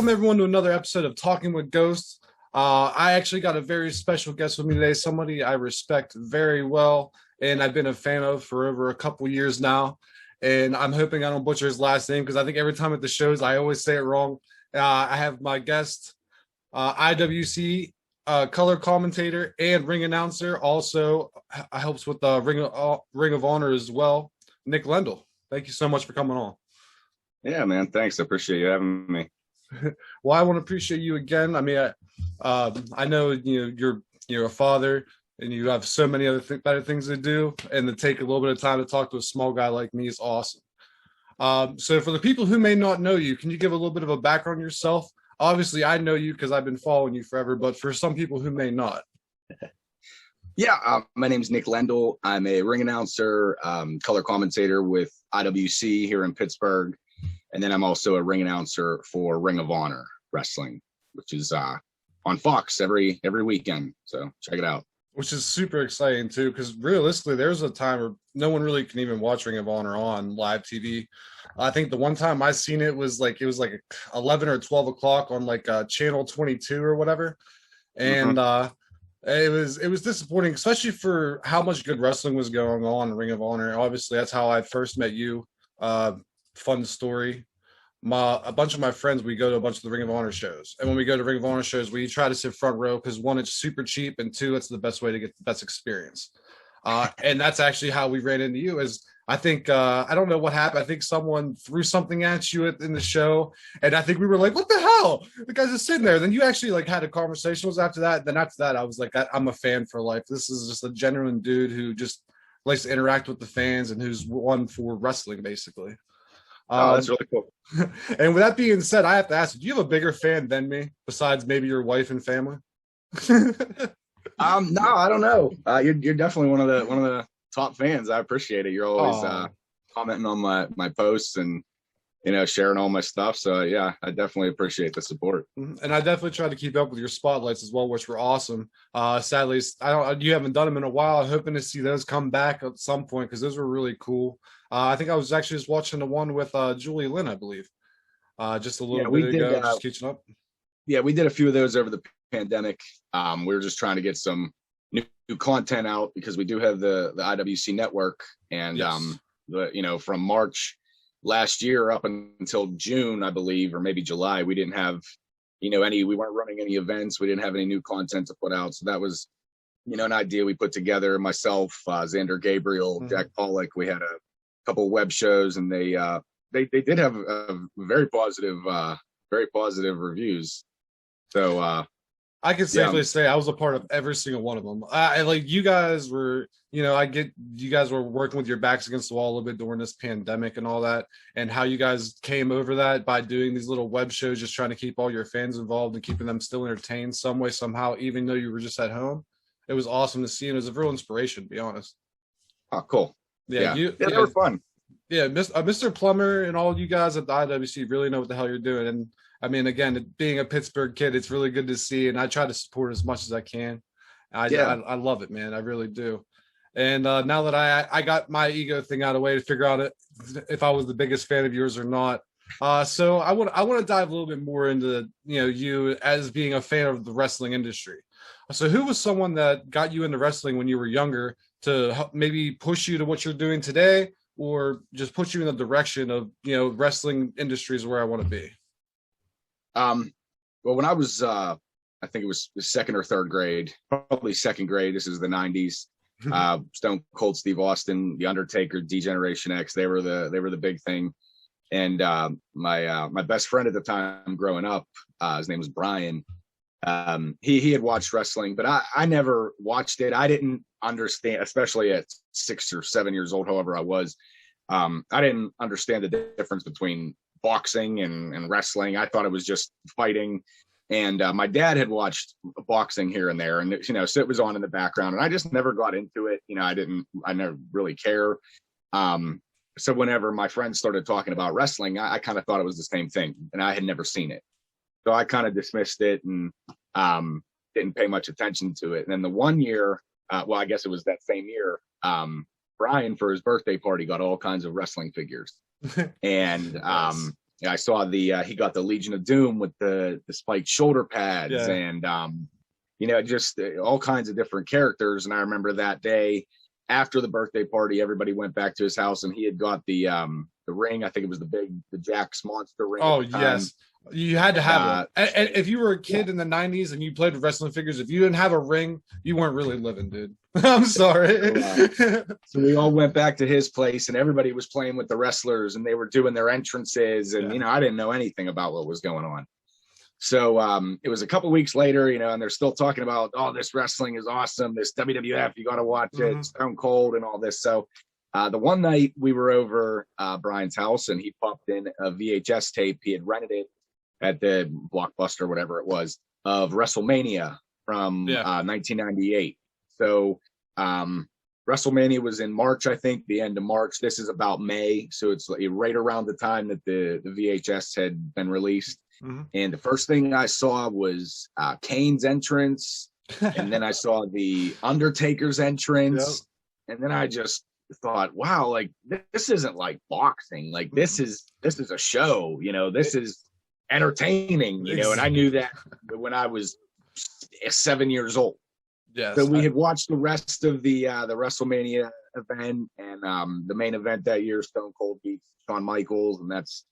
welcome everyone to another episode of Talking with Ghosts. I actually got a very special guest with me today, somebody I respect very well, and I've been a fan of for over a couple years now. And I'm hoping I don't butcher his last name because I think every time at the shows I always say it wrong. I have my guest, IWC color commentator and ring announcer, also helps with the Ring of Honor as well, Nick Lendl. Thank you so much for coming on. Yeah, man. Thanks. I appreciate you having me. Well, I want to appreciate you again. I mean, I know you're a father and you have so many other better things to do, and to take a little bit of time to talk to a small guy like me is awesome. So for the people who may not know you, can you give a little bit of a background on yourself? Obviously, I know you because I've been following you forever, but for some people who may not. Yeah, my name's Nick Lendl. I'm a ring announcer, color commentator with IWC here in Pittsburgh. And then I'm also a ring announcer for Ring of Honor Wrestling, which is on Fox every weekend. So check it out. Which is super exciting too, because realistically, there's a time where no one really can even watch Ring of Honor on live TV. I think the one time I seen it was like 11 or 12 o'clock on like channel 22 or whatever, and it was disappointing, especially for how much good wrestling was going on in Ring of Honor. Obviously, that's how I first met you. Fun story. A bunch of my friends, we go to a bunch of the Ring of Honor shows, and when we go to Ring of Honor shows, we try to sit front row because one, it's super cheap, and two, it's the best way to get the best experience. And that's actually how we ran into you. Is I think I don't know what happened. I think someone threw something at you in the show, and I think we were like, "What the hell?" The guy's just sitting there. Then you actually like had a conversation with us after that. Then after that, I was like, "I'm a fan for life. This is just a genuine dude who just likes to interact with the fans and who's one for wrestling, basically." That's really cool. And with that being said, I have to ask, do you have a bigger fan than me besides maybe your wife and family? No, I don't know. You're definitely one of the top fans. I appreciate it. You're always commenting on my posts and sharing all my stuff. So yeah, I definitely appreciate the support. And I definitely try to keep up with your spotlights as well, which were awesome. Sadly, you haven't done them in a while. I'm hoping to see those come back at some point because those were really cool. I think I was actually just watching the one with Julie Lynn, I believe, just a little bit ago, just catching up. Yeah, we did a few of those over the pandemic. We were just trying to get some new content out because we do have the IWC network, and Yes. From March last year up until June, I believe, or maybe July, we didn't have we weren't running any events. We didn't have any new content to put out. So that was an idea we put together, myself, Xander Gabriel, Jack Pollock. We had a couple of web shows, and they did have a very positive reviews. So I can safely say I was a part of every single one of them. Like you guys were, I get you guys were working with your backs against the wall a little bit during this pandemic and all that, and how you guys came over that by doing these little web shows, just trying to keep all your fans involved and keeping them still entertained some way, somehow, even though you were just at home. It was awesome to see, and it was a real inspiration, to be honest. Oh, cool. Yeah, they were fun. Yeah, Mr. Plummer and all you guys at the IWC really know what the hell you're doing. And I mean, again, being a Pittsburgh kid, it's really good to see, and I try to support as much as I can. I love it, man. I really do. And now that I got my ego thing out of the way to figure out if I was the biggest fan of yours or not. So I want to dive a little bit more into you as being a fan of the wrestling industry. So who was someone that got you into wrestling when you were younger to maybe push you to what you're doing today, or just put you in the direction of wrestling industry is where I want to be? Well, when I was I think it was the second or third grade, probably second grade. This is the 90s. Stone Cold Steve Austin, The Undertaker, D-Generation X. They were the big thing. And my best friend at the time growing up, his name was Brian. He had watched wrestling, but I never watched it. I didn't understand, especially at 6 or 7 years old, however I was. I didn't understand the difference between boxing and wrestling. I thought it was just fighting. And my dad had watched boxing here and there, and so it was on in the background, and I just never got into it. I never really care. So whenever my friends started talking about wrestling, I kind of thought it was the same thing, and I had never seen it. So I kind of dismissed it and didn't pay much attention to it. And then the one year, I guess it was that same year, Brian, for his birthday party, got all kinds of wrestling figures. And I saw he got the Legion of Doom with the spiked shoulder pads, and just all kinds of different characters. And I remember that day after the birthday party, everybody went back to his house, and he had got the ring. I think it was the Jack's Monster ring. Oh yes, you had to have it. And if you were a kid in the '90s and you played with wrestling figures, if you didn't have a ring, you weren't really living, dude. I'm sorry. So we all went back to his place, and everybody was playing with the wrestlers, and they were doing their entrances, and I didn't know anything about what was going on. So it was a couple weeks later, and they're still talking about, oh, this wrestling is awesome, this WWF, you got to watch it, Stone Cold and all this. So the one night we were over Brian's house, and he popped in a VHS tape. He had rented it at the Blockbuster, whatever it was, of WrestleMania from 1998. So WrestleMania was in March, I think, the end of March. This is about May. So it's right around the time that the VHS had been released. Mm-hmm. And the first thing I saw was Kane's entrance. And then I saw the Undertaker's entrance. Yep. And then I just thought, wow, like this isn't like boxing. Like this is a show, this is entertaining, and I knew that when I was 7 years old. Yes. So we had watched the rest of the WrestleMania event, and the main event that year, Stone Cold beats Shawn Michaels, and that's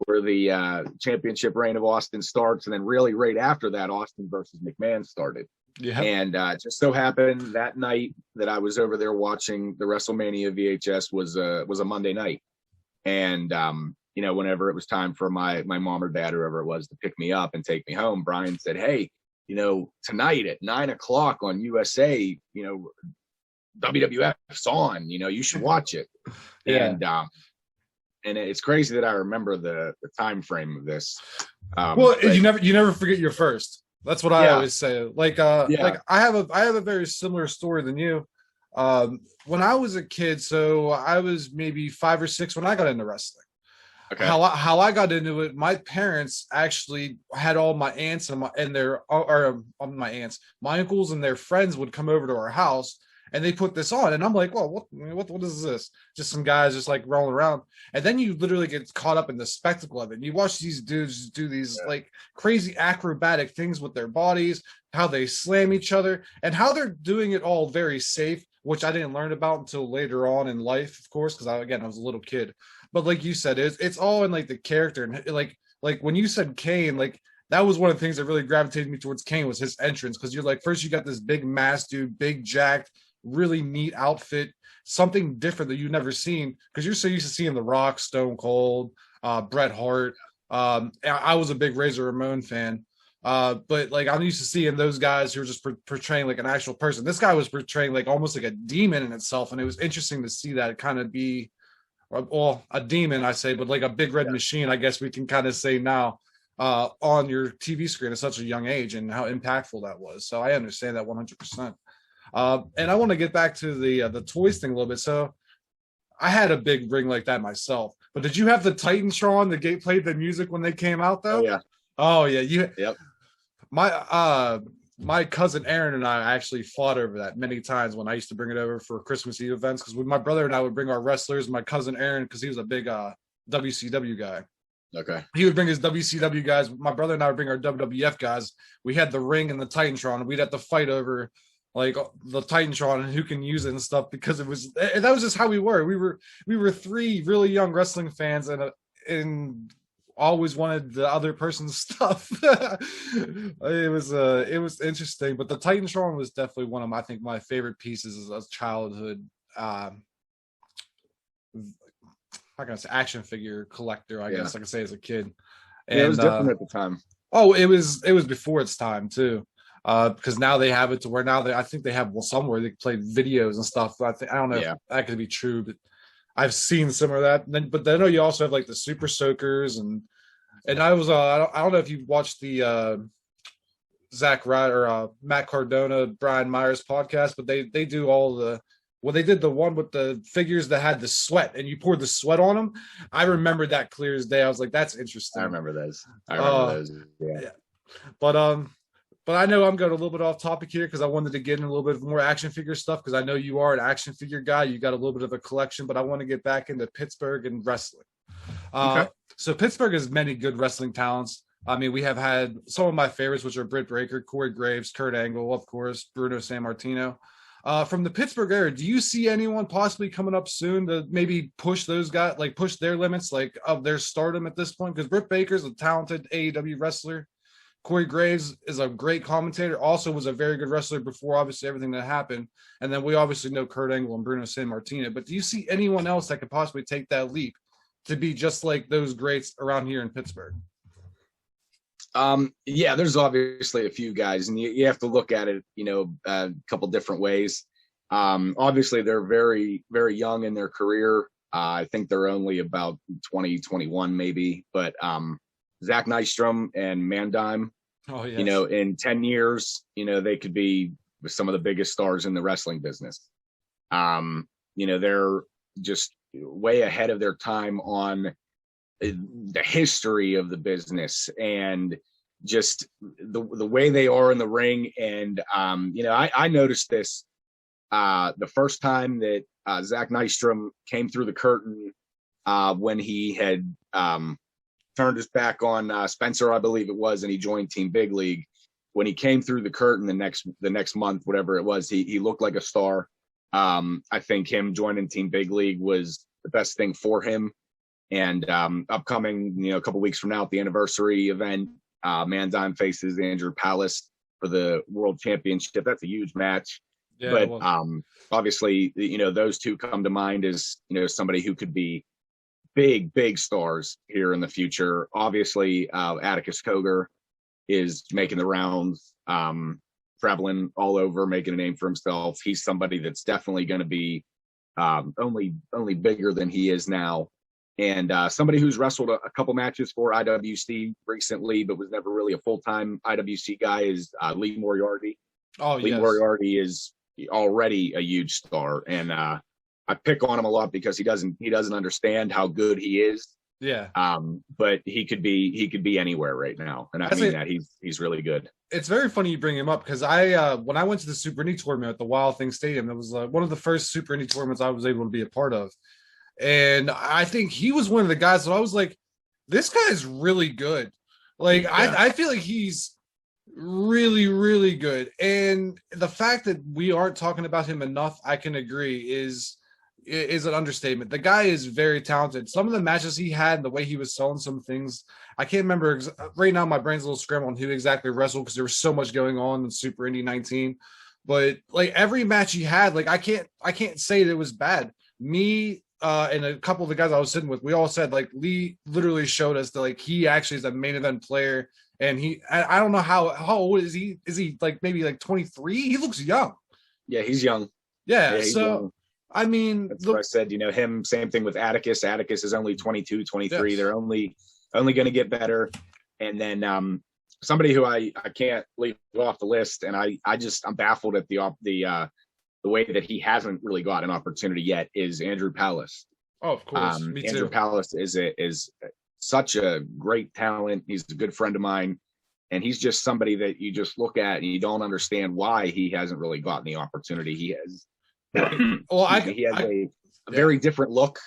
where the championship reign of Austin starts. And then really right after that, Austin versus McMahon started. Yeah. And it just so happened that night that I was over there watching the WrestleMania VHS was a Monday night. And whenever it was time for my mom or dad, whoever it was, to pick me up and take me home, Brian said, hey, tonight at 9:00 on USA, WWF's on, you should watch it. Yeah. And it's crazy that I remember the time frame of this. You never forget your first. That's what I always say. Like I have a very similar story than you. When I was a kid, so I was maybe 5 or 6 when I got into wrestling. Okay. How I got into it, my parents actually had all my aunts my uncles and their friends would come over to our house, and they put this on, and I'm like, well, what is this? Just some guys just like rolling around, and then you literally get caught up in the spectacle of it. And you watch these dudes do these like crazy acrobatic things with their bodies, how they slam each other, and how they're doing it all very safe, which I didn't learn about until later on in life, of course, because I was a little kid. But like you said, it's all in like the character, and like when you said Kane, like that was one of the things that really gravitated me towards Kane was his entrance, because you're like, first you got this big mass dude, big jacked, really neat outfit, something different that you've never seen, because you're so used to seeing The Rock, Stone Cold, Bret Hart. I was a big Razor Ramon fan, but like I'm used to seeing those guys who are just portraying like an actual person. This guy was portraying like almost like a demon in itself, and it was interesting to see that kind of be. Well, a demon, I say, but like a big red machine, I guess we can kind of say now, on your TV screen at such a young age, and how impactful that was. So I understand that 100%. And I want to get back to the toys thing a little bit. So I had a big ring like that myself, but did you have the Titantron that played the music when they came out though? Oh yeah. Yep. My cousin Aaron and I actually fought over that many times when I used to bring it over for Christmas Eve events, because my brother and I would bring our wrestlers. My cousin Aaron, because he was a big WCW guy. Okay. He would bring his WCW guys. My brother and I would bring our WWF guys. We had the ring and the Titantron, and we'd have to fight over like the Titantron and who can use it and stuff, because that was just how we were. We were 3 really young wrestling fans, and always wanted the other person's stuff. It was interesting, but the Titantron was definitely one of my favorite pieces as a childhood how can I say, action figure collector, I guess I can say, as a kid. And it was different at the time. Oh, it was before its time too. Because now they have it to where I think they have somewhere they play videos and stuff. I don't know if that could be true, but I've seen some of that. But I know you also have like the Super Soakers, and I was I don't know if you watched the Zach Ryder or Matt Cardona, Brian Myers podcast, but they do all the. Well, they did the one with the figures that had the sweat, and you poured the sweat on them. I remember that clear as day. I was like, "That's interesting." I remember those. Yeah. But I know I'm going a little bit off topic here, because I wanted to get in a little bit more action figure stuff, because I know you are an action figure guy. You got a little bit of a collection, but I want to get back into Pittsburgh and wrestling. Uh, so Pittsburgh has many good wrestling talents. I mean, we have had some of my favorites, which are Britt Baker, Corey Graves, Kurt Angle, of course, Bruno Sammartino. From the Pittsburgh area, do you see anyone possibly coming up soon to maybe push those guys, like push their limits, like of their stardom at this point? Because Britt Baker's a talented AEW wrestler. Corey Graves is a great commentator, also was a very good wrestler before obviously everything that happened. And then we obviously know Kurt Angle and Bruno Sammartino. But do you see anyone else that could possibly take that leap to be just like those greats around here in Pittsburgh? Yeah, there's obviously a few guys, and you have to look at it, a couple different ways. Obviously, they're very, very young in their career. I think they're only about 20, 21 maybe, but Zach Nystrom and Mandime, in 10 years, they could be some of the biggest stars in the wrestling business. They're just way ahead of their time on the history of the business and just the way they are in the ring. And, I noticed this the first time that Zach Nystrom came through the curtain when he had turned his back on Spencer, I believe it was, and he joined Team Big League. When he came through the curtain the next month, whatever it was, he looked like a star. I think him joining Team Big League was the best thing for him. And upcoming, a couple weeks from now at the anniversary event, Mandime faces Andrew Palace for the World Championship. That's a huge match. Yeah, but obviously, those two come to mind as, somebody who could be big stars here in the future. Obviously, Atticus Cogar is making the rounds, traveling all over, making a name for himself. He's somebody that's definitely going to be only bigger than he is now. And somebody who's wrestled a couple matches for IWC recently, but was never really a full-time IWC guy is Lee Moriarty. Lee Moriarty is already a huge star, and I pick on him a lot because he doesn't understand how good he is. Yeah. But he could be anywhere right now, and I mean that he's really good. It's very funny you bring him up because I when I went to the Super Indie tournament at the Wild Thing Stadium, it was one of the first Super Indie tournaments I was able to be a part of, and I think he was one of the guys that I was like, this guy's really good. Like I feel like he's really, really good, and the fact that we aren't talking about him enough, I can agree, is an understatement. The guy is very talented. Some of the matches he had, the way he was selling some things, I can't remember right now. My brain's a little scrambled on who exactly wrestled because there was so much going on in Super Indie 19. But like every match he had, like I can't say that it was bad. Me and a couple of the guys I was sitting with, we all said like Lee literally showed us that like he actually is a main event player. And I don't know how old is he? Is he like maybe like 23? He looks young. Yeah, he's young. Yeah, he's young. I mean, that's what I said, him, same thing with Atticus. Atticus is only 22, 23. Yes. They're only going to get better. And then somebody who I can't leave off the list, and I'm baffled at the way that he hasn't really got an opportunity yet is Andrew Palace. Oh, of course. Me too. Andrew Palace is such a great talent. He's a good friend of mine. And he's just somebody that you just look at and you don't understand why he hasn't really gotten the opportunity he has. Well, he has a very different look.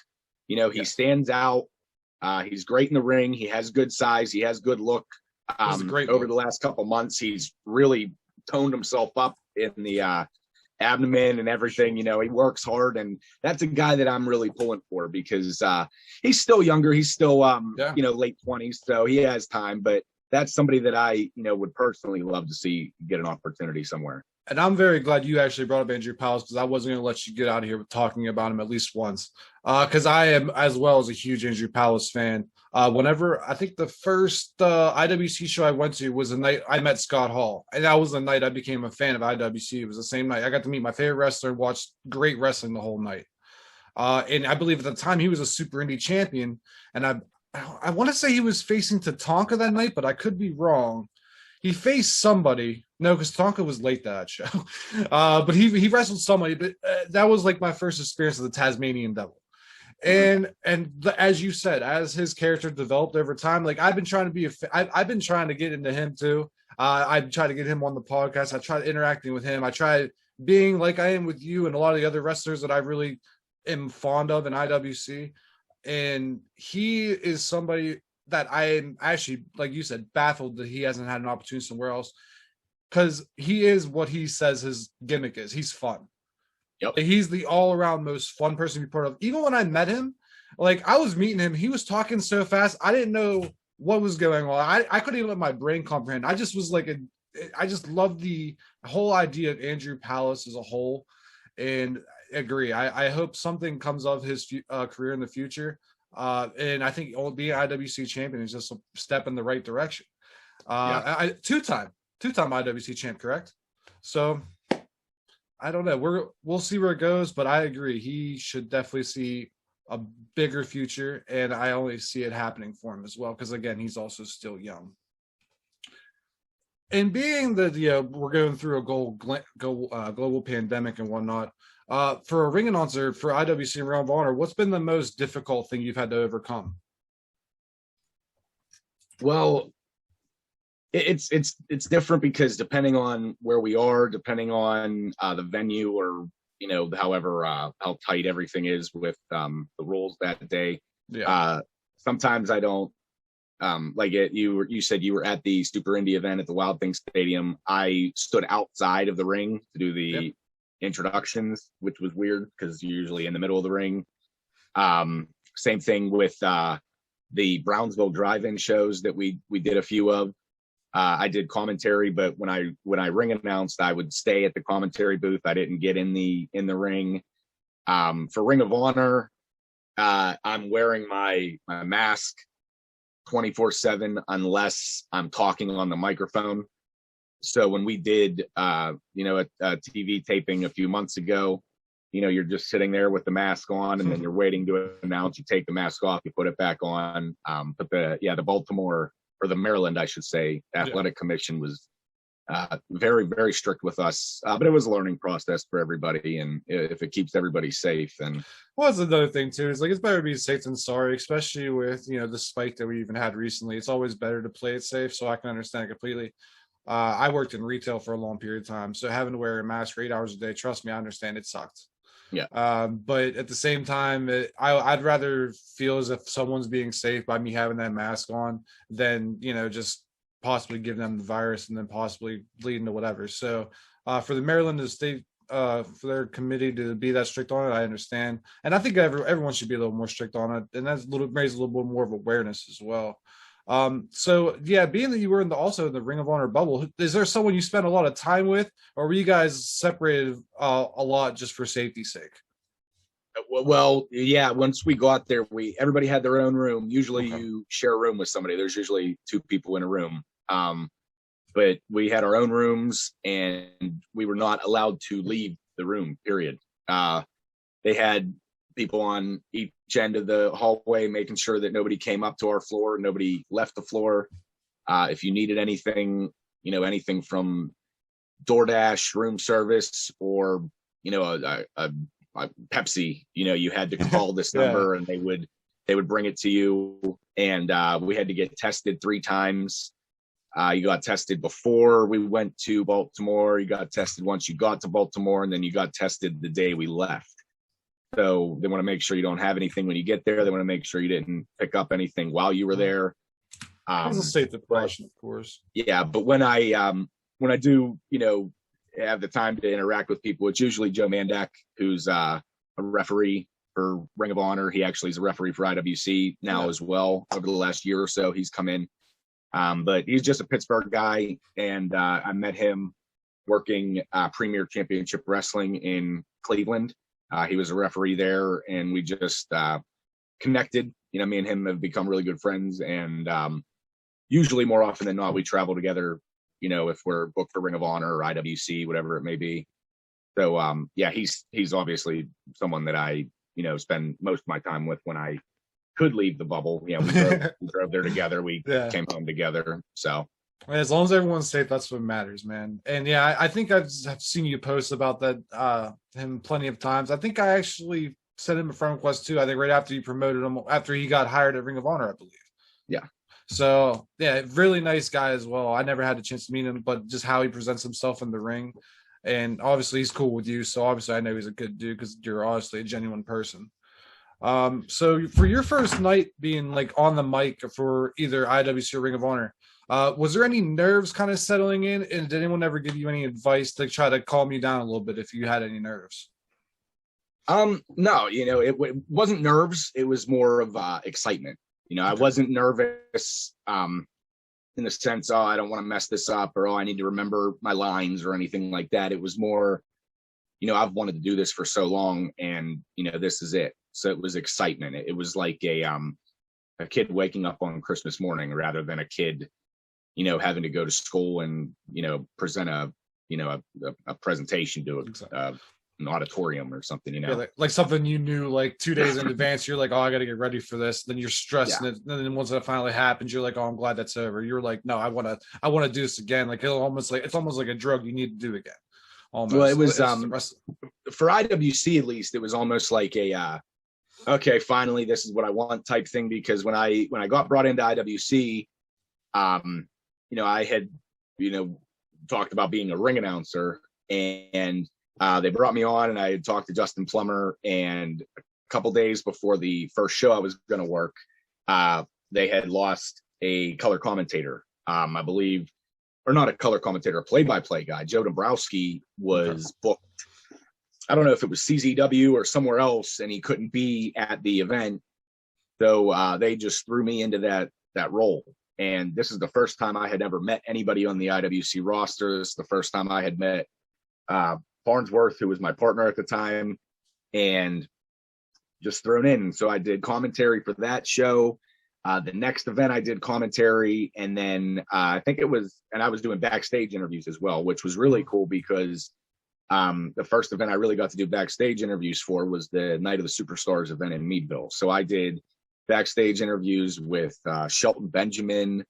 He stands out. He's great in the ring. He has good size. He has good look. Over the last couple months, he's really toned himself up in the abdomen and everything. He works hard, and that's a guy that I'm really pulling for because he's still younger. He's still late 20s, so he has time. But that's somebody that I would personally love to see get an opportunity somewhere. And I'm very glad you actually brought up Andrew Palace because I wasn't going to let you get out of here with talking about him at least once. Because I am, as well as a huge Andrew Palace fan. Whenever, I think the first IWC show I went to was the night I met Scott Hall. And that was the night I became a fan of IWC. It was the same night. I got to meet my favorite wrestler and watch great wrestling the whole night. And I believe at the time he was a Super Indie champion. And I want to say he was facing Tatanka that night, but I could be wrong. He faced somebody. No, because Tonka was late that show. But he wrestled somebody. But that was like my first experience of the Tasmanian Devil. And as you said, as his character developed over time, like I've been trying to get into him too. I tried to get him on the podcast. I tried interacting with him. I tried being like I am with you and a lot of the other wrestlers that I really am fond of in IWC. And he is somebody that I am actually, like you said, baffled that he hasn't had an opportunity somewhere else, because he is what he says his gimmick is. He's fun. Yep. He's the all-around most fun person to be part of. Even when I met him, like I was meeting him, he was talking so fast, I didn't know what was going on. I couldn't even let my brain comprehend. I just was like, I just love the whole idea of Andrew Palace as a whole, and agree. I hope something comes of his career in the future. And I think being IWC champion is just a step in the right direction. Two-time IWC champ, correct? So I don't know. We'll see where it goes, but I agree. He should definitely see a bigger future, and I only see it happening for him as well, because again, he's also still young. And being that we're going through a global pandemic and whatnot, for a ring announcer for IWC and Ring of Honor, what's been the most difficult thing you've had to overcome? Well, it's different because depending on where we are, depending on the venue, or however how tight everything is with the rules that day. Sometimes I don't like it. You said you were at the Super Indie event at the Wild Thing Stadium. I stood outside of the ring to do the introductions, which was weird because you're usually in the middle of the ring. Same thing with the Brownsville drive-in shows that we did a few of. I did commentary, but when I ring announced, I would stay at the commentary booth. I didn't get in the ring. For Ring of Honor, I'm wearing my mask 24/7 unless I'm talking on the microphone. So when we did a TV taping a few months ago, you're just sitting there with the mask on, and then you're waiting to announce. You take the mask off, you put it back on. But the Baltimore, or the Maryland, I should say, Athletic Commission was very, very strict with us. But it was a learning process for everybody, and if it keeps everybody safe. And well, that's another thing too. Is like, it's better to be safe than sorry, especially with the spike that we even had recently. It's always better to play it safe. So I can understand it completely. I worked in retail for a long period of time, so having to wear a mask for 8 hours a day, trust me, I understand it sucked. But at the same time, I'd rather feel as if someone's being safe by me having that mask on than just possibly giving them the virus and then possibly leading to whatever. So for the Maryland state, for their committee to be that strict on it, I understand, and I think everyone should be a little more strict on it, and that's raise a little bit more of awareness as well. So being that you were also in the Ring of Honor bubble, is there someone you spent a lot of time with, or were you guys separated a lot just for safety's sake? Well, once we got there, everybody had their own room. Usually you share a room with somebody. There's usually two people in a room. But we had our own rooms, and we were not allowed to leave the room, period. They had people on each end of the hallway making sure that nobody came up to our floor, nobody left the floor. If you needed anything, anything from DoorDash, room service, or a Pepsi, you had to call this number and they would bring it to you. And we had to get tested 3 times. You got tested before we went to Baltimore. You got tested once you got to Baltimore, and then you got tested the day we left. So they want to make sure you don't have anything when you get there. They want to make sure you didn't pick up anything while you were there. It's a safe precaution, of course. Yeah, but when I do, have the time to interact with people, it's usually Joe Mandak, who's a referee for Ring of Honor. He actually is a referee for IWC now as well. Over the last year or so, he's come in. But he's just a Pittsburgh guy, and I met him working Premier Championship Wrestling in Cleveland. He was a referee there, and we just connected. Me and him have become really good friends, and usually more often than not, we travel together, if we're booked for Ring of Honor or IWC, whatever it may be. So, he's obviously someone that I, spend most of my time with when I could leave the bubble. We drove there together. We came home together. So as long as everyone's safe, that's what matters, man. And I think I've seen you post about that him plenty of times. I think I actually sent him a friend request too. I think right after you promoted him, after he got hired at Ring of Honor, I believe. Yeah. So really nice guy as well. I never had a chance to meet him, but just how he presents himself in the ring, and obviously he's cool with you. So obviously I know he's a good dude because you're obviously a genuine person. So for your first night being like on the mic for either IWC or Ring of Honor, was there any nerves kind of settling in? And did anyone ever give you any advice to try to calm you down a little bit if you had any nerves? No, it wasn't nerves. It was more of excitement. I wasn't nervous in the sense, oh, I don't want to mess this up, or oh, I need to remember my lines or anything like that. It was more, I've wanted to do this for so long, and this is it. So it was excitement. It was like a kid waking up on Christmas morning rather than a kid, having to go to school and present a presentation to an auditorium or something. Yeah, like something you knew like 2 days in advance. You're like, oh, I got to get ready for this. Then you're stressed, and then once that finally happens, you're like, oh, I'm glad that's over. You're like, no, I want to do this again. Like it's almost like a drug you need to do again. Almost. Well, it was for IWC at least. It was almost like a okay, finally, this is what I want type thing. Because when I got brought into IWC, I had talked about being a ring announcer, and they brought me on, and I had talked to Justin Plummer, and a couple days before the first show I was going to work, they had lost a color commentator, I believe, or not a color commentator, a play-by-play guy. Joe Dombrowski was booked. I don't know if it was CZW or somewhere else, and he couldn't be at the event. So they just threw me into that role. And this is the first time I had ever met anybody on the IWC roster. This is the first time I had met Farnsworth, who was my partner at the time, and just thrown in. So I did commentary for that show. The next event I did commentary, and then I think it was, and I was doing backstage interviews as well, which was really cool because the first event I really got to do backstage interviews for was the Night of the Superstars event in Meadville. So I did backstage interviews with Shelton Benjamin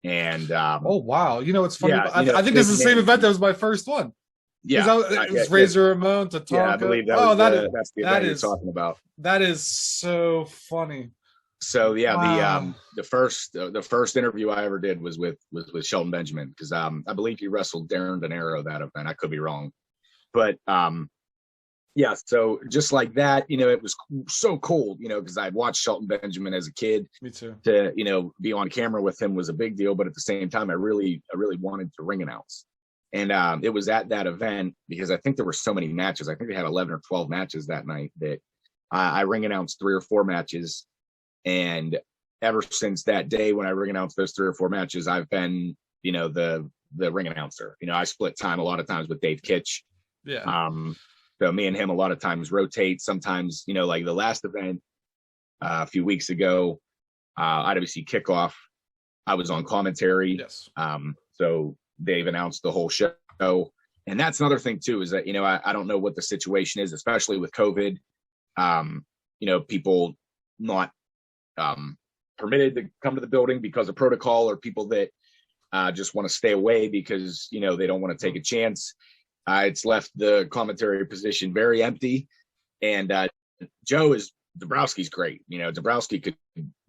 and oh wow, it's funny. Yeah, I think this is the same event that was my first one. Yeah, it was Razor Ramon to talk. Yeah, I believe that. That's the event you're talking about. That is so funny. So yeah, wow. The first interview I ever did was with Shelton Benjamin, because I believe he wrestled Darren De Niro that event. I could be wrong, but yeah. So just like that, it was so cool, because I watched Shelton Benjamin as a kid. Me too. To be on camera with him was a big deal, but at the same time, I really wanted to ring announce. And it was at that event, because I think there were so many matches. I think they had 11 or 12 matches that night, that I ring announced 3 or 4 matches. And ever since that day when I ring announced those 3 or 4 matches, I've been, the ring announcer. I split time a lot of times with Dave Kitch. Yeah. So me and him a lot of times rotate. Sometimes, like the last event a few weeks ago, IWC Kickoff, I was on commentary. Yes. So Dave announced the whole show. And that's another thing too, is that, I don't know what the situation is, especially with COVID. People not permitted to come to the building because of protocol, or people that just want to stay away because, they don't want to take a chance. It's left the commentary position very empty. And Joe Dombrowski's great. Dombrowski could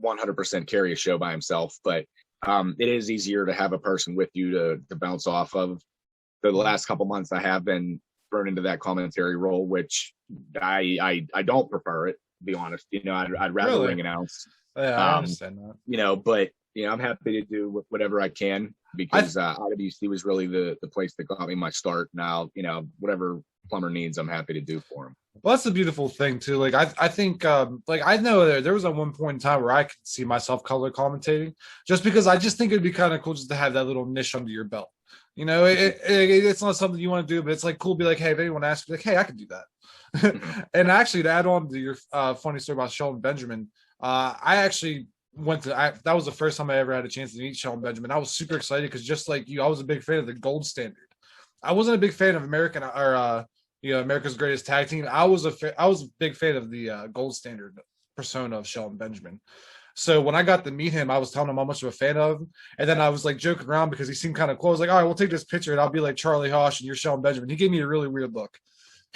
100% carry a show by himself, but it is easier to have a person with you to bounce off of. So the last couple months I have been thrown into that commentary role, which I don't prefer it, to be honest. I'd rather ring announce. Yeah, I understand that. But I'm happy to do whatever I can, because IWC was really the place that got me my start. Now, whatever Plummer needs, I'm happy to do for him. Well, that's the beautiful thing too. Like I think I know there was at one point in time where I could see myself color commentating, just because I just think it'd be kind of cool just to have that little niche under your belt. It's not something you want to do, but it's like cool to be like, hey, if anyone asks me, like, hey, I can do that. And actually, to add on to your funny story about Shelton Benjamin, I actually that was the first time I ever had a chance to meet Shelton Benjamin. I was super excited because, just like you, I was a big fan of the Gold Standard. I wasn't a big fan of American or America's Greatest Tag Team. I was a big fan of the Gold Standard persona of Shelton Benjamin. So when I got to meet him, I was telling him how much of a fan of him. And then I was like joking around because he seemed kind of cool. I was like, all right, we'll take this picture and I'll be like Charlie Hosh and you're Shelton Benjamin. He gave me a really weird look.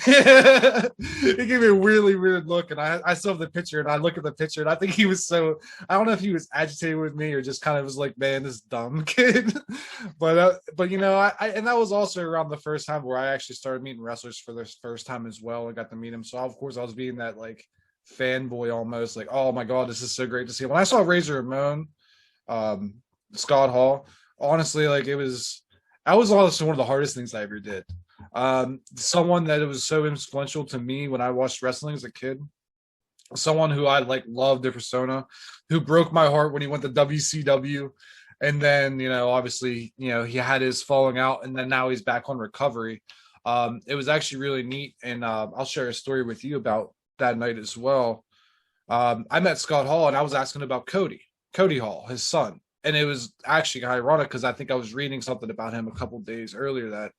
He gave me a really weird look, and I still have the picture, and I look at the picture, and I think he was I don't know if he was agitated with me or just kind of was like, man, this dumb kid. but and that was also around the first time where I actually started meeting wrestlers for the first time as well. I got to meet him, so of course I was being that like fanboy almost, like, oh my God, this is so great to see. When I saw Razor Ramon, Scott Hall, honestly, like that was honestly one of the hardest things I ever did. Someone that was so influential to me when I watched wrestling as a kid, someone who I like loved their persona, who broke my heart when he went to WCW. And then, obviously, he had his falling out, and then now he's back on recovery. It was actually really neat. And I'll share a story with you about that night as well. I met Scott Hall, and I was asking about Cody Hall, his son. And it was actually ironic because I think I was reading something about him a couple days earlier that,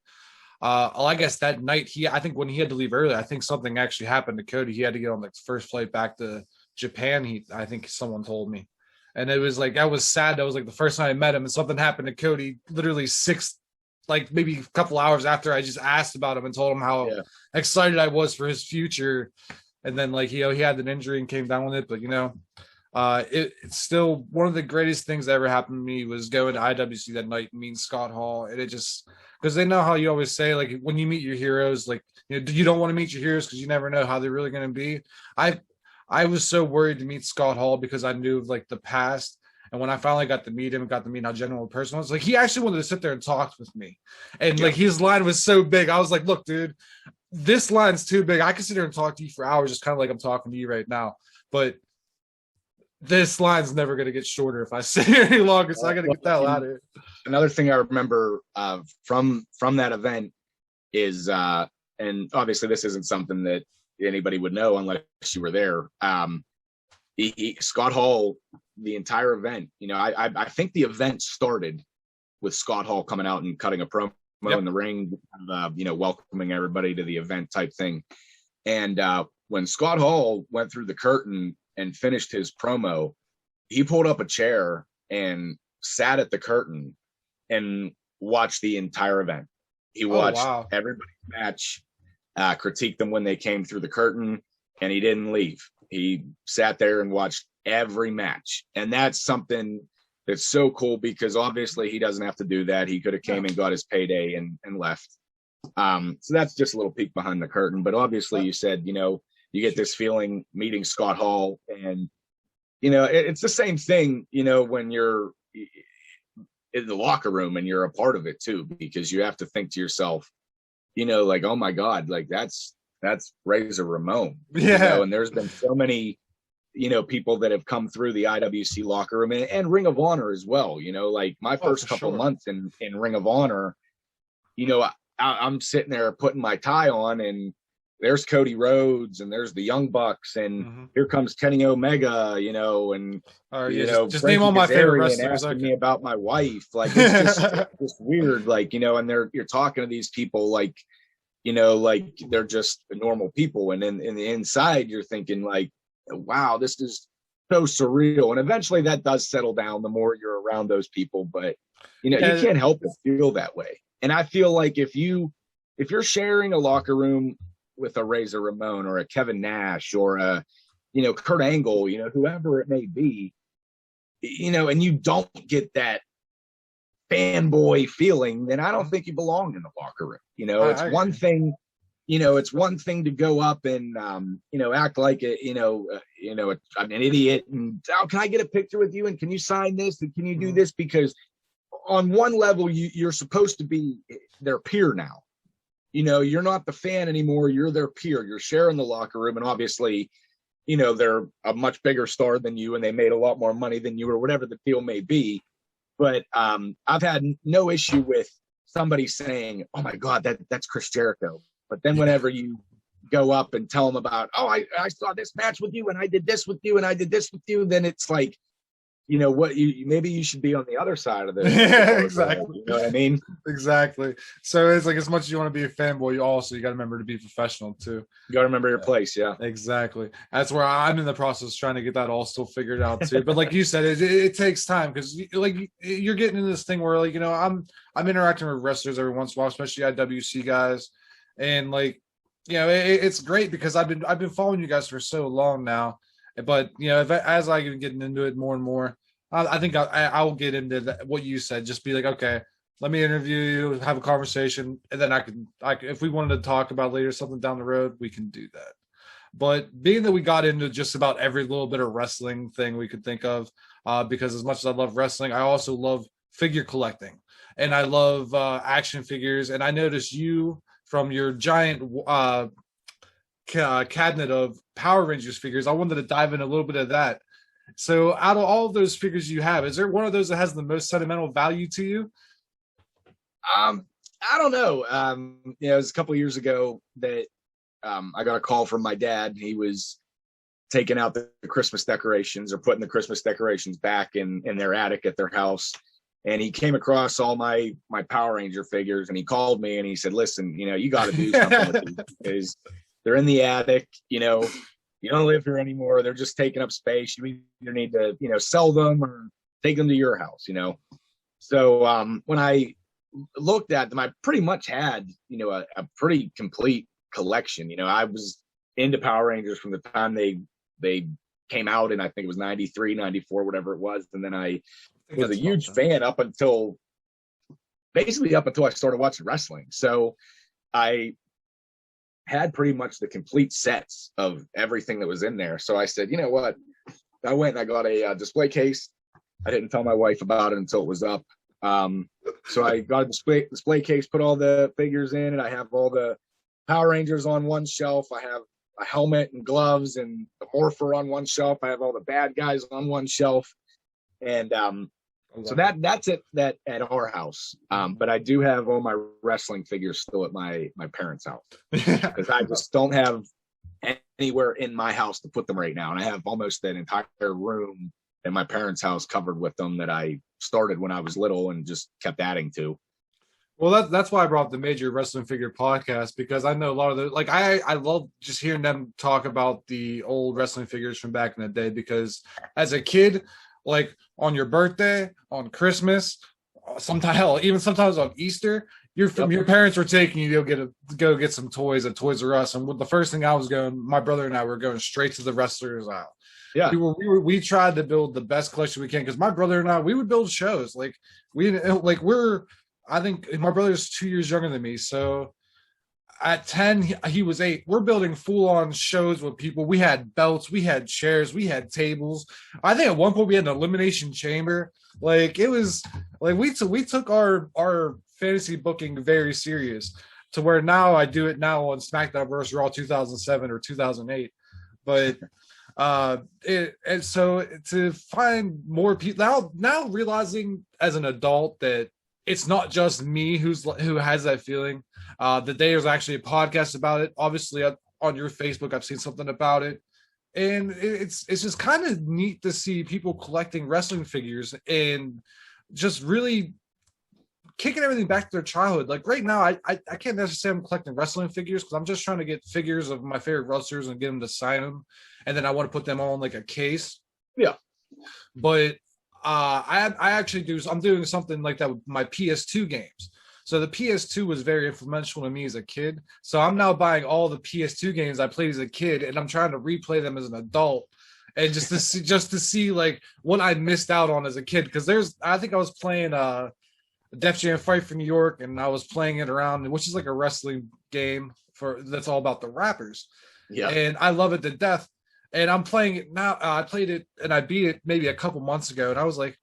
I guess that night, I think when he had to leave early, I think something actually happened to Cody. He had to get on the first flight back to Japan. I think someone told me. And it was like, I was sad. That was like the first time I met him, and something happened to Cody literally maybe a couple hours after I just asked about him and told him how excited I was for his future. And then he had an injury and came down with it. But, it's still one of the greatest things that ever happened to me was going to IWC that night and meeting Scott Hall. And it just, because they know how you always say, like, when you meet your heroes, like, you don't want to meet your heroes because you never know how they're really going to be. I was so worried to meet Scott Hall because I knew of the past. And when I finally got to meet him, got to meet how general a person was, he actually wanted to sit there and talk with me. And his line was so big. I was like, look, dude, this line's too big. I can sit here and talk to you for hours, just kind of like I'm talking to you right now. But this line's never going to get shorter if I sit here any longer. So I got to get that out of here. Another thing I remember from that event is, and obviously this isn't something that anybody would know unless you were there. Scott Hall, the entire event, I think the event started with Scott Hall coming out and cutting a promo in the ring, welcoming everybody to the event type thing. And when Scott Hall went through the curtain and finished his promo, he pulled up a chair and sat at the curtain and watched the entire event. He watched everybody's match, critiqued them when they came through the curtain, and he didn't leave. He sat there and watched every match. And that's something that's so cool because obviously he doesn't have to do that. He could have came and got his payday and left. So that's just a little peek behind the curtain. But obviously you said, you get this feeling meeting Scott Hall, and, it's the same thing, when you're in the locker room and you're a part of it too, because you have to think to yourself, oh my God, that's Razor Ramon. And there's been so many, people that have come through the IWC locker room and Ring of Honor as well. My first couple months in Ring of Honor, I'm sitting there putting my tie on, and there's Cody Rhodes and there's the Young Bucks, and here comes Kenny Omega, and just name all my favorite wrestlers. Asking me about my wife, it's just weird, and you're talking to these people like they're just normal people, and then in the inside you're thinking wow, this is so surreal. And eventually that does settle down the more you're around those people, but you can't help but feel that way. And I feel like if you're sharing a locker room with a Razor Ramon or a Kevin Nash or a Kurt Angle, whoever it may be, and you don't get that fanboy feeling, then I don't think you belong in the locker room. It's one thing, it's one thing to go up and act like I'm an idiot and can I get a picture with you and can you sign this and can you do this? Because on one level you're supposed to be their peer now. You're not the fan anymore, you're their peer. You're sharing the locker room, and obviously they're a much bigger star than you and they made a lot more money than you or whatever the deal may be. But I've had no issue with somebody saying, oh my God, that's Chris Jericho. But then whenever you go up and tell them about, I saw this match with you and I did this with you and I did this with you, then it's like, maybe you should be on the other side of this. Yeah, exactly. You know what I mean? Exactly. So it's as much as you want to be a fanboy, you got to remember to be professional too. You got to remember your place. Yeah, exactly. That's where I'm in the process trying to get that all still figured out too. But like you said, it takes time because you're getting into this thing where I'm interacting with wrestlers every once in a while, especially IWC guys, and it's great because I've been following you guys for so long now. But as I get into it more and more, I think I will get into what you said. Just be like, okay, let me interview you, have a conversation, and then I can if we wanted to talk about later something down the road, we can do that. But being that we got into just about every little bit of wrestling thing we could think of, because as much as I love wrestling, I also love figure collecting, and I love action figures. And I noticed you from your giant cabinet of Power Rangers figures. I wanted to dive in a little bit of that. So, out of all of those figures you have, is there one of those that has the most sentimental value to you? I don't know. It was a couple of years ago that I got a call from my dad. He was taking out the Christmas decorations or putting the Christmas decorations back in their attic at their house. And he came across all my Power Ranger figures, and he called me and he said, listen, you got to do something with these because they're in the attic, you don't live here anymore. They're just taking up space. You either need to, sell them or take them to your house, So when I looked at them, I pretty much had, a pretty complete collection. I was into Power Rangers from the time they came out, and I think it was 93, 94, whatever it was. And then I was a huge fan up until I started watching wrestling. So I had pretty much the complete sets of everything that was in there. So I said, you know what? I went and I got a display case. I didn't tell my wife about it until it was up. So I got a display case, put all the figures in, and I have all the Power Rangers on one shelf. I have a helmet and gloves and the Morpher on one shelf. I have all the bad guys on one shelf. And so that's it that at our house. But I do have all my wrestling figures still at my parents' house because I just don't have anywhere in my house to put them right now. And I have almost an entire room in my parents' house covered with them that I started when I was little and just kept adding to. Well, that's why I brought up the Major Wrestling Figure podcast, because I know a lot of the, like, I love just hearing them talk about the old wrestling figures from back in the day, because as a kid, like on your birthday, on Christmas, sometimes on Easter, your parents were taking you to go get some toys at Toys R Us, and the first thing my brother and I were going straight to the wrestlers aisle. Yeah, we tried to build the best collection we can, because my brother and I, we would build shows I think my brother's 2 years younger than me, so at 10 he was 8. We're building full-on shows with people. We had belts, we had chairs, we had tables. I think at one point we had an elimination chamber. Like, it was like we took our fantasy booking very serious, to where now I do it now on SmackDown vs. Raw 2007 or 2008. But and so to find more people now realizing as an adult that it's not just me who has that feeling. That there's actually a podcast about it. Obviously, on your Facebook, I've seen something about it, and it's just kind of neat to see people collecting wrestling figures and just really kicking everything back to their childhood. Like right now, I can't necessarily say I'm collecting wrestling figures, because I'm just trying to get figures of my favorite wrestlers and get them to sign them, and then I want to put them on like a case. Yeah, but I'm doing something like that with my PS2 games. So the PS2 was very influential to me as a kid. So I'm now buying all the PS2 games I played as a kid, and I'm trying to replay them as an adult, and just to see like what I missed out on as a kid. Because I think I was playing Def Jam Fight for New York, and I was playing it around, which is like a wrestling game that's all about the rappers. Yeah, and I love it to death. And I'm playing it now. I played it and I beat it maybe a couple months ago, and I was like,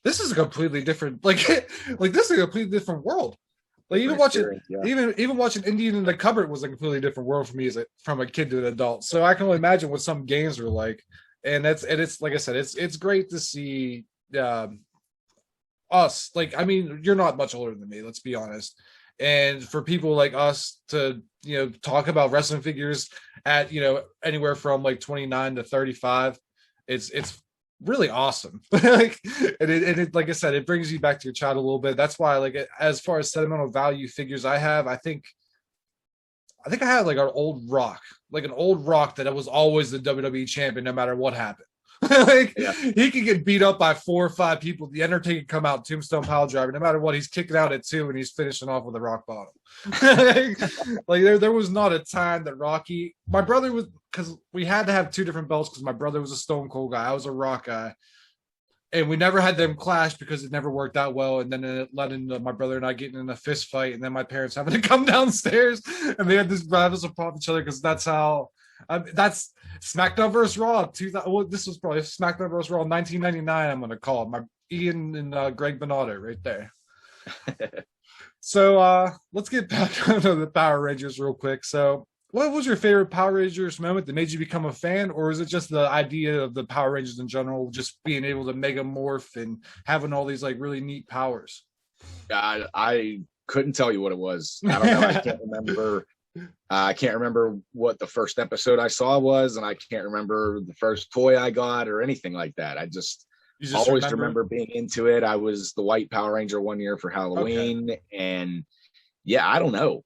"This is a completely different this is a completely different world." Like even watching Indian in the Cupboard was a completely different world for me from a kid to an adult. So I can only imagine what some games are like. And it's like I said, it's great to see us. Like, I mean, you're not much older than me, let's be honest. And for people like us to talk about wrestling figures at anywhere from like 29 to 35, it's really awesome. Like, and it like I said, it brings you back to your child a little bit. That's why, like, as far as sentimental value figures I have, I think I had like an old Rock that was always the WWE champion no matter what happened. He could get beat up by 4 or 5 people. The Undertaker come out, Tombstone Pile Driver, no matter what, he's kicking out at 2 and he's finishing off with a rock bottom. Like there was not a time that my brother was, because we had to have 2 different belts, because my brother was a Stone Cold guy, I was a Rock guy, and we never had them clash because it never worked out well. And then it led into my brother and I getting in a fist fight, and then my parents having to come downstairs, and they had this battles upon each other, because that's how That's SmackDown vs. Raw. 2000, well, this was probably SmackDown vs. Raw 1999. I'm going to call it my Ian and Greg Bernardo right there. So let's get back onto the Power Rangers real quick. So, what was your favorite Power Rangers moment that made you become a fan, or is it just the idea of the Power Rangers in general, just being able to mega morph and having all these like really neat powers? I couldn't tell you what it was. I don't know. I can't remember. I can't remember what the first episode I saw was, and I can't remember the first toy I got or anything like that. I just always remember being into it. I was the White Power Ranger one year for Halloween, and yeah, I don't know.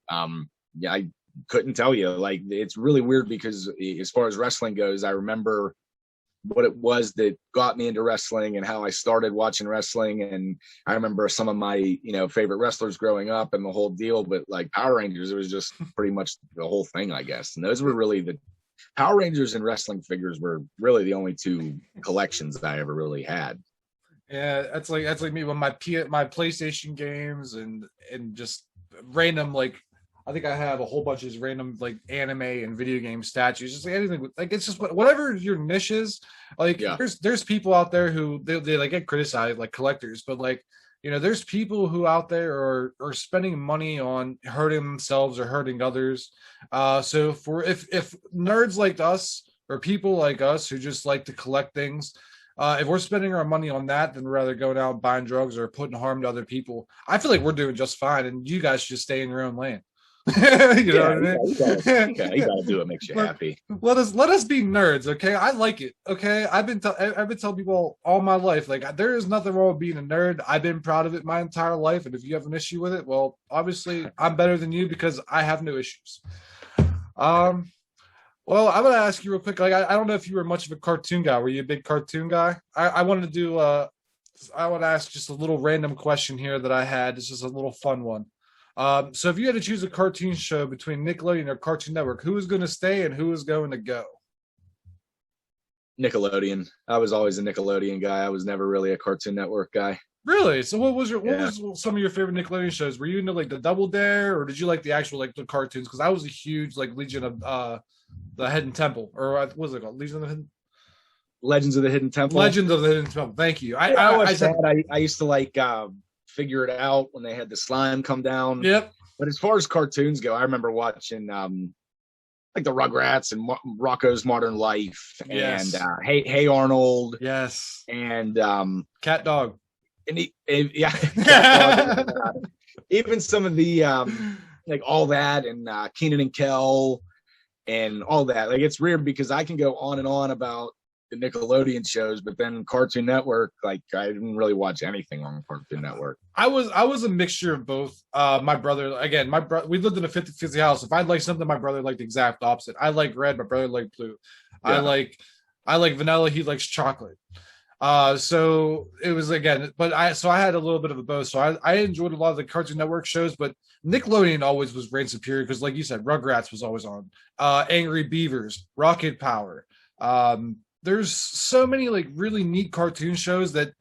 Yeah, I couldn't tell you. Like, it's really weird because as far as wrestling goes, I remember what it was that got me into wrestling and how I started watching wrestling. And I remember some of my, favorite wrestlers growing up and the whole deal, but like Power Rangers, it was just pretty much the whole thing, I guess. And those were really the Power Rangers and wrestling figures were really the only two collections that I ever really had. Yeah, that's like me with my PlayStation games and just random, like, I think I have a whole bunch of random like anime and video game statues, just like anything. Like, it's just whatever your niche is. Like, there's people out there who they like get criticized, like collectors, but like, there's people who out there are spending money on hurting themselves or hurting others. So if nerds like us or people like us who just like to collect things, if we're spending our money on that, then rather going out and buying drugs or putting harm to other people, I feel like we're doing just fine, and you guys should just stay in your own lane. You know what I mean? You gotta do what makes you happy. Let us be nerds, okay? I like it, okay? I've been telling people all my life, like, there is nothing wrong with being a nerd. I've been proud of it my entire life, and if you have an issue with it, well, obviously I'm better than you because I have no issues. Well, I'm gonna ask you real quick. Like, I don't know if you were much of a cartoon guy. Were you a big cartoon guy? I wanted to do. I want to ask just a little random question here that I had. It's just a little fun one. So if you had to choose a cartoon show between Nickelodeon or Cartoon Network, who was going to stay and who was going to go? Nickelodeon. I was always a Nickelodeon guy. I was never really a Cartoon Network guy. Really? So what was some of your favorite Nickelodeon shows? Were you into like the Double Dare, or did you like the actual like the cartoons? Because I was a huge like Legion of the Hidden Temple, or what was it called? Legends of the Hidden Temple. Legends of the Hidden Temple. Thank you. I used to like figure it out when they had the slime come down. Yep. But as far as cartoons go, I remember watching like the Rugrats and Rocko's Modern Life, and Hey Arnold. Yes. And Cat Dog. And Cat Dog. Even some of the like all that, and Kenan and Kel and all that. Like, it's weird because I can go on and on about the Nickelodeon shows, but then Cartoon Network, like, I didn't really watch anything on Cartoon Network. I was a mixture of both. My brother, we lived in a 50-50 house. If I like something, my brother liked the exact opposite. I like red, my brother liked blue. Yeah. I like vanilla, he likes chocolate. So it was, again, but I had a little bit of a both. So I enjoyed a lot of the Cartoon Network shows, but Nickelodeon always was reign superior because, like you said, Rugrats was always on. Angry Beavers, Rocket Power. There's so many like really neat cartoon shows that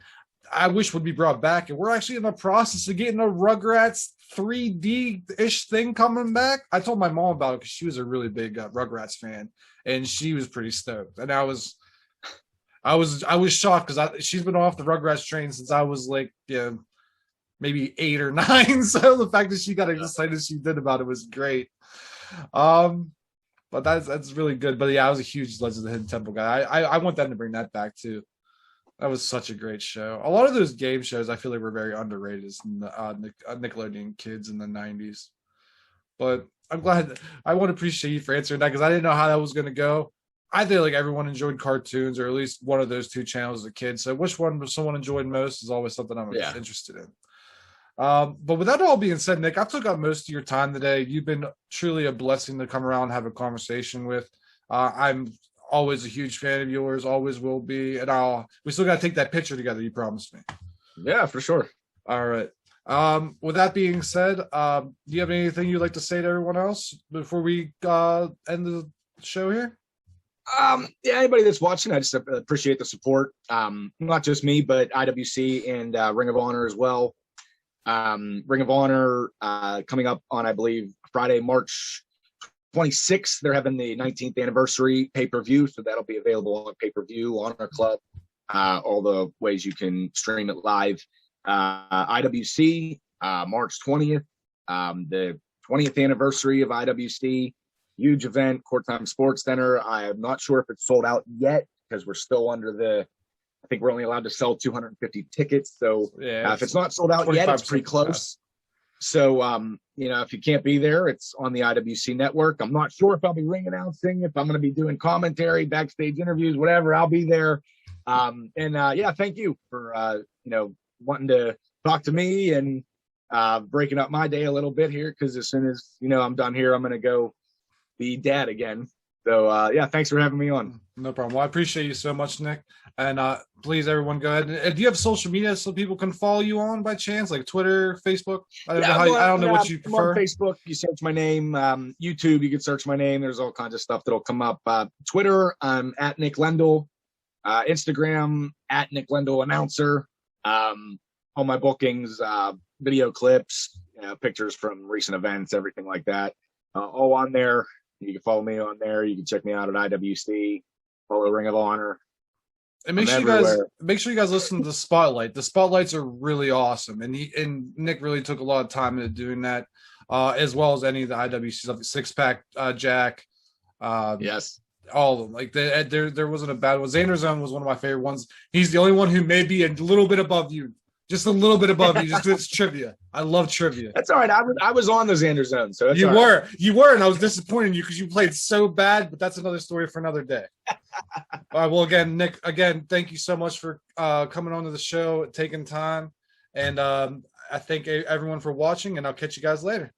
I wish would be brought back, and we're actually in the process of getting a Rugrats 3D-ish thing coming back. I told my mom about it because she was a really big Rugrats fan, and she was pretty stoked. And I was shocked because she's been off the Rugrats train since I was like, maybe 8 or 9. So the fact that she got excited as she did about it was great. But that's really good. But yeah, I was a huge Legends of the Hidden Temple guy. I want them to bring that back too. That was such a great show. A lot of those game shows I feel like were very underrated as Nickelodeon kids in the 90s. But I'm glad. I want to appreciate you for answering that because I didn't know how that was going to go. I feel like everyone enjoyed cartoons, or at least one of those two channels as a kid. So which one someone enjoyed most is always something I'm interested in. But with that all being said, Nick, I took up most of your time today. You've been truly a blessing to come around and have a conversation with. I'm always a huge fan of yours, always will be. And we still got to take that picture together. You promised me. Yeah, for sure. All right. With that being said, do you have anything you'd like to say to everyone else before we end the show here? Anybody that's watching, I just appreciate the support. Not just me, but IWC and Ring of Honor as well. Ring of Honor coming up on, I believe, Friday, March 26th, they're having the 19th anniversary pay-per-view, so that'll be available on pay-per-view on our club. All the ways you can stream it live. IWC, March 20th, the 20th anniversary of IWC, huge event, Court Time Sports Center. I am not sure if it's sold out yet because we're still under I think we're only allowed to sell 250 tickets. So if it's not sold out yet, it's pretty close. So, if you can't be there, it's on the IWC network. I'm not sure if I'll be ring announcing, if I'm going to be doing commentary, backstage interviews, whatever, I'll be there. Thank you for, wanting to talk to me and breaking up my day a little bit here. Cause as soon as, I'm done here, I'm going to go be dad again. So, thanks for having me on. No problem. Well, I appreciate you so much, Nick. And please, everyone, go ahead. And do you have social media so people can follow you on by chance, like Twitter, Facebook? I don't know what you prefer. On Facebook, you search my name. YouTube, you can search my name. There's all kinds of stuff that'll come up. Twitter, I'm at Nick Lendl. Instagram, at Nick Lendl Announcer. All my bookings, video clips, pictures from recent events, everything like that. All on there. You can follow me on there. You can check me out at IWC, follow Ring of Honor. And make sure you guys listen to the Spotlight. The Spotlights are really awesome, and Nick really took a lot of time into doing that, as well as any of the IWC stuff. Six Pack, Jack, yes, all of them. Like there wasn't a bad one. Xander Zone was one of my favorite ones. He's the only one who may be a little bit above you. Just a little bit above you. Just it's trivia. I love trivia. That's all right. I was on the Xander Zone, so you were, and I was disappointed in you because you played so bad. But that's another story for another day. All right. Well, again, Nick. Again, thank you so much for coming on to the show, taking time, and I thank everyone for watching. And I'll catch you guys later.